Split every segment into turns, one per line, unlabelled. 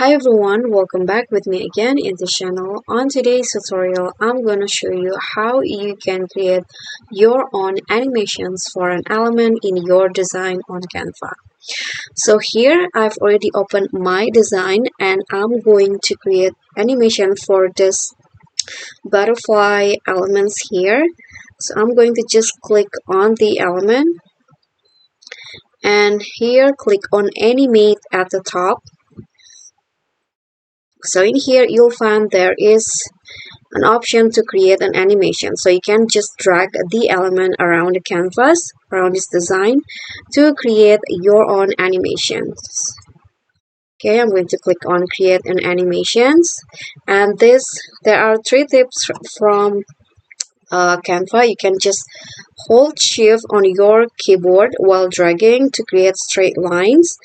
Hi everyone, welcome back with me again in the channel. On today's tutorial, I'm going to show you how you can create your own animations for an element in your design on Canva. So here I've already opened my design and I'm going to create animation for this butterfly elements here. So I'm going to just click on the element and here click on animate at the top. So in here you'll find there is an option to create an animation. So you can just drag the element around the canvas, around this design to create your own animations. Okay, I'm going to click on create an animations, and there are three tips from Canva. You can just hold shift on your keyboard while dragging to create straight lines,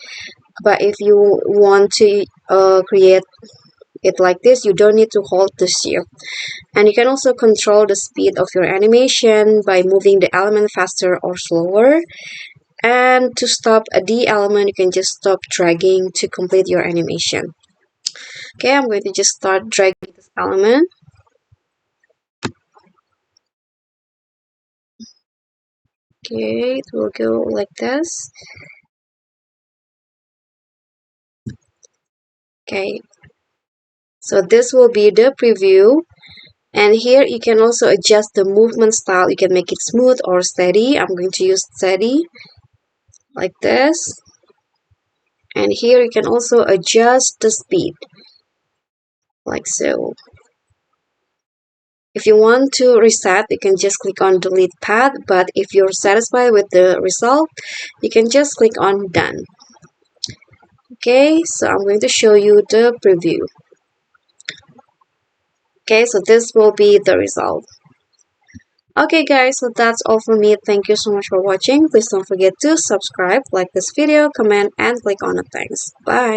but if you want to create it like this, you don't need to hold the shift. And you can also control the speed of your animation by moving the element faster or slower. And to stop the element, you can just stop dragging to complete your animation. Okay, I'm going to just start dragging this element. Okay, it will go like this. Okay, so this will be the preview. And here you can also adjust the movement style. You can make it smooth or steady. I'm going to use steady like this. And here you can also adjust the speed like so. If you want to reset, you can just click on delete path, but if you're satisfied with the result, you can just click on done. Okay, so I'm going to show you the preview. Okay, so this will be the result. Okay guys, so that's all for me. Thank you so much for watching. Please don't forget to subscribe, like this video, comment, and click on the thanks. Bye.